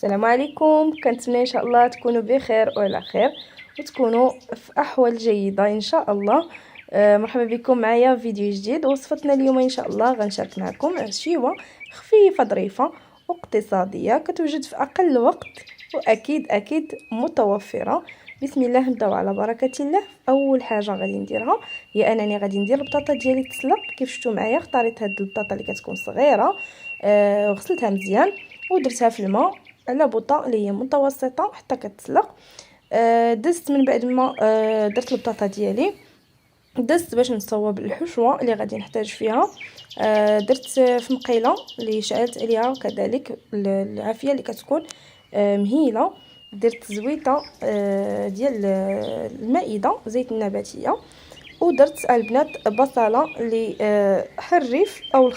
السلام عليكم. كنتمنى ان شاء الله تكونوا بخير وعلى خير وتكونوا في احوال جيده ان شاء الله. مرحبا بكم معايا في فيديو جديد. وصفتنا اليوم ان شاء الله غنشارك معكم عشيوه خفيفه ظريفه واقتصاديه كتوجد في اقل وقت واكيد متوفره. بسم الله نبداو على بركه الله. اول حاجه غادي نديرها هي انني غادي ندير البطاطا ديالي تسلق. كيف شفتوا معايا اختاريت هاد البطاطا اللي كتكون صغيره، غسلتها مزيان ودرتها في الماء على بوطه اللي هي متوسطه حتى كتسلق. دزت من بعد ما درت البطاطا ديالي، دزت باش نصوب الحشوه اللي غادي نحتاج فيها. درت في مقيله اللي شعلت عليها كذلك العافيه اللي كتكون مهيله. درت زويته ديال المائده زيت النباتيه، ودرت البنات بصله اللي حريف او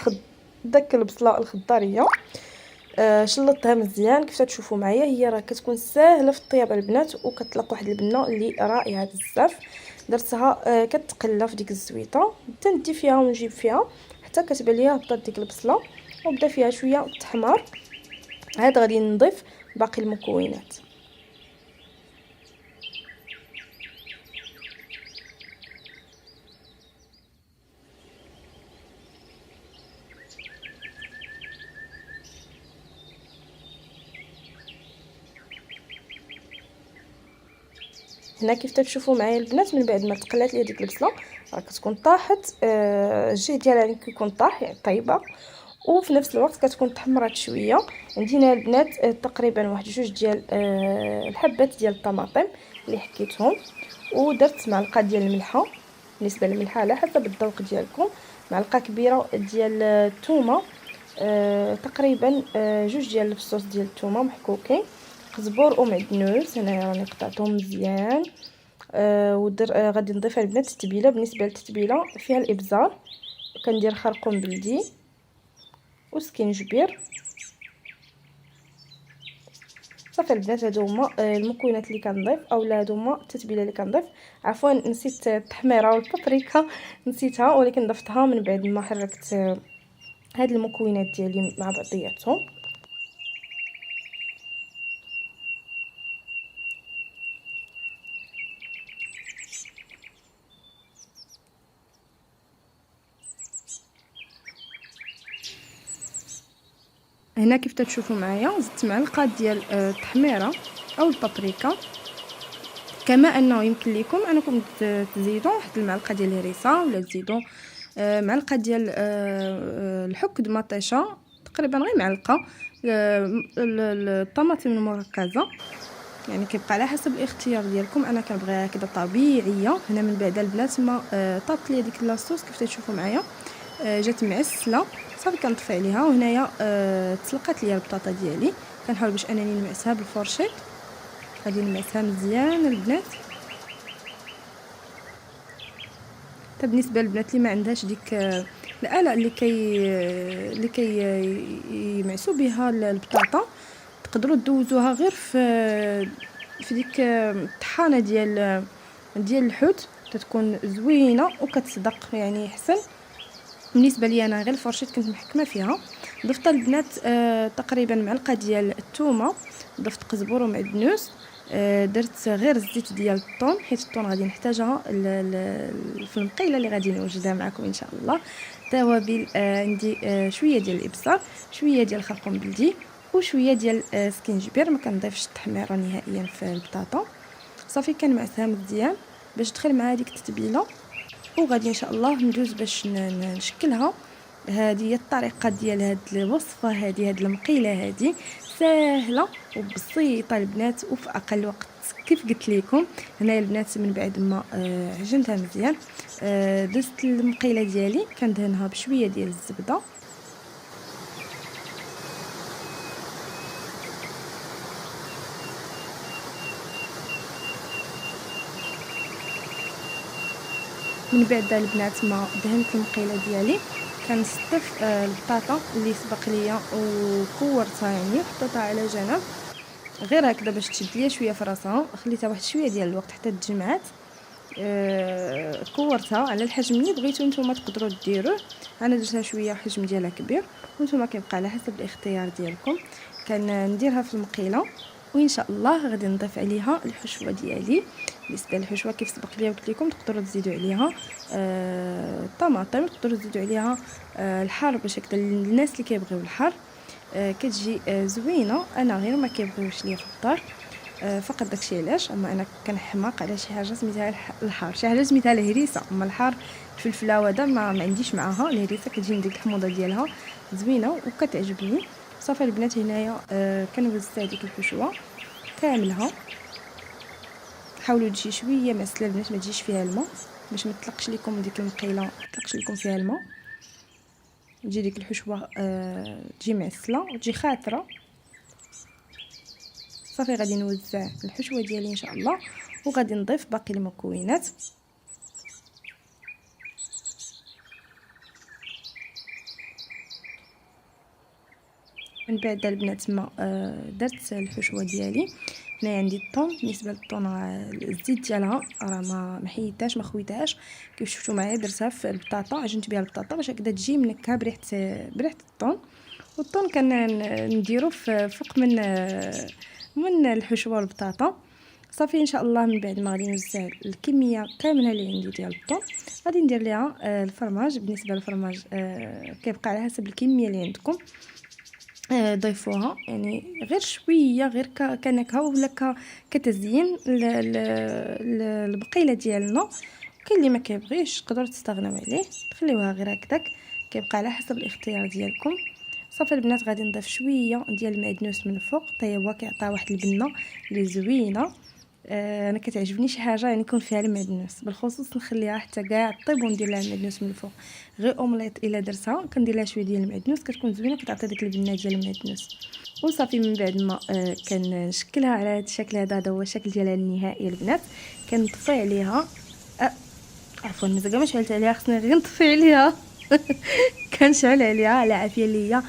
داك البصله الخضاريه. شلطتها مزيان كيف تشوفوا معايا. هي راه كتكون ساهله في الطياب البنات وكتطلق واحد البنه اللي رائعه بزاف. درتها كتقلى في ديك الزويته حتى ندي فيها ونجيب فيها حتى كتبان ليا هبطات ديك البصله وبدا فيها شويه تحمر. عاد غادي نضيف باقي المكونات. هنا كيف تشوفوا معايا البنات من بعد ما تقلات لي ديك البصله راه كتكون طاحت، الجهه ديالها يعني كيكون طاح يعني طيبه، وفي نفس الوقت كتكون تحمرات شويه. عندي هنا البنات تقريبا واحد جوج ديال الحبات ديال الطماطم اللي حكيتهم، ودرت معلقه ديال الملحه. بالنسبه للملحه على حسب الذوق ديالكم. معلقه كبيره ديال الثومه، تقريبا جوج ديال الفصوص ديال الثومه محكوكين، قزبور ومعدنوس هنا راني قطعتهم مزيان. غادي نضيف البنات التتبيله. بالنسبه للتتبيله فيها الابزار، كندير خرقوم بلدي وسكينجبير. صافي البنات هادو هما المكونات اللي كنضيف، اولا هادو هما التتبيله اللي كنضيف. عفوا نسيت التحميره والبابريكا نسيتها، ولكن ضفتها من بعد ما حركت هاد المكونات ديالي مع بعضياتهم. هنا كيف تشوفوا معايا زدت معلقه ديال التحميره او البابريكا، كما انه يمكن لكم انكم تزيدوا واحد المعلقه ديال الهريسه ولا تزيدوا معلقه ديال الحك د مطيشه، تقريبا غير معلقه. الطماطم المركزه يعني كيبقى على حسب الاختيار ديالكم. انا كنبغيها هكذا طبيعيه. هنا من بعد البنات ما طابت لي ديك لاصوص كيف تشوفوا معايا جات معسله، صافي كنطفي عليها. وهنايا تسلقات ليا البطاطا ديالي، كنحاول باش انني نمعسها بالفرشيط. غادي نمعسها مزيان البنات. حتى بالنسبه للبنات اللي ما عندهاش ديك الاله اللي كي يمعسوا بها البطاطا، تقدروا دوزوها غير في ديك الطحانه ديال الحوت، تتكون زوينه وكتصدق يعني حسن. بالنسبه لي انا غير الفرشيط كنت محكمه فيها. ضفت البنات تقريبا معلقه ديال الثومه، ضفت قزبور ومعدنوس، درت غير الزيت ديال الثوم حيت الثوم غادي نحتاجها في المقيله اللي غادي نوجدها معكم ان شاء الله. توابل عندي شويه ديال الابصار، شويه ديال الخرقوم بلدي، وشويه ديال سكينجبير. ما كنضيفش التحميره نهائيا في البطاطا. صافي كنمعسها مزيان باش تدخل مع هذيك التتبيله، وغادي ان شاء الله ندوز باش نشكلها. هذه هي الطريقه ديال هاد الوصفه، هاد المقيله هذه سهله وبسيطه البنات وفي اقل وقت كيف قلت لكم. هنا البنات من بعد ما عجنتها مزيان دزت المقيله ديالي كندهنها بشويه ديال الزبده. من بعد البنات ما دهنت المقيله ديالي كنستف البطاطا اللي سبق ليا وكورتها يعني حطيتها على جنب غير هكذا باش تشد ليا شويه في راسها. خليتها واحد شويه ديال الوقت حتى تجمعات. كورتها على الحجم اللي بغيتو نتوما تقدروا ديروه. انا درتها شويه الحجم ديالها كبير، وانتم كيبقى على حسب الاختيار ديالكم. كنديرها في المقيله، وان شاء الله غادي نضيف عليها الحشوه ديالي. بالنسبه للحشوه كيف سبق لي قلت لكم تقدروا تزيدوا عليها الطماطم، تقدروا تزيدوا عليها الحار باش هكذا الناس اللي كيبغيو الحار. كتجي زوينه. انا غير ما كيبغيوش ليا في الدار، فقط داكشي علاش. اما انا كنحماق على شي حاجه سميتها الحار، شي حاجه سميتها الهريسه. اما الحار الفلفله هذا ما عنديش معاها. الهريسه كتجي من ديك الحموضه ديالها زوينه وكتعجبني. صافي البنات هنايا كنوزع ديك الحشوه كاملها. حاولوا تجي شويه معسله البنات، ما تجيش فيها الماء باش ما تطلقش لكم ديك المقيله، ما تطلقش لكم فيها الماء. تجي ديك الحشوه تجي معسله وتجي خاطره. صافي غادي نوزع الحشوه ديالي ان شاء الله، وغادي نضيف باقي المكونات. من بعد البنات ما درت الحشوه ديالي. هنا عندي الطون. بالنسبه للطون الزيت ديالها راه ما حيدتهاش ما خويتهاش، كيف شفتوا معايا درتها في البطاطا، عجنت بها البطاطا باش هكذا تجي منكهه بريحه الطون. والطون نديرو فوق من الحشوه والبطاطا. صافي ان شاء الله من بعد ما غادي نوزع الكميه كامله اللي عندي ديال الطون، غادي ندير ليها الفرماج. بالنسبه للفرماج كيبقى على حسب الكميه اللي عندكم. ضيفوها يعني غير شويه، غير كنكهه ولا كتزيين البقيله ديالنا. كاين اللي ما كيبغيش تقدروا تستغنوا عليه، تخليوها غير هكذاك، كيبقى على حسب الاختيار ديالكم. صافي البنات غادي نضيف شويه ديال المعدنوس من الفوق، حتى هو كيعطي واحد البنه اللي زوينه. انا كتعجبني شي حاجه يعني يكون فيها المعدنوس، بالخصوص نخليها حتى كاع طيب وندير لها المعدنوس من الفوق. غير اومليط الا درتها كندير لها شويه ديال المعدنوس كتكون زوينه، كتعطي ديك البنه ديال المعدنوس. وصافي من بعد ما كنشكلها على هذا الشكل هذا هو الشكل ديالها النهائي البنات. كنطفي عليها عفوا مزال ما شعلت عليها، خصني غير نطفي عليها كنشعل عليها على عافيه اللي هي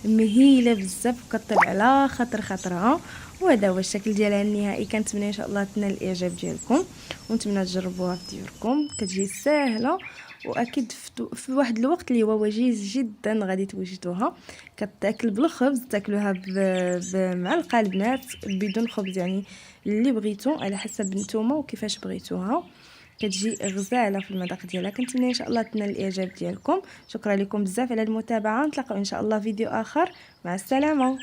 مهيله بزاف وكطيب على خاطرها. وهذا هو الشكل ديالها النهائي. كنتمنى ان شاء الله تنال الاعجاب ديالكم، ونتمنى تجربوها في ديوركم. كتجي ساهله، واكيد في واحد الوقت اللي هو وجيز جدا غادي توجدوها. كتاكل بالخبز، تاكلوها مع البنات بدون خبز، يعني اللي بغيتو على حسب نتوما وكيفاش بغيتوها. كتجي غزاله في المذاق ديالها. كنتمنى ان شاء الله تنال الاعجاب ديالكم. شكرا لكم بزاف على المتابعه، نتلاقاو ان شاء الله فيديو اخر. مع السلامه.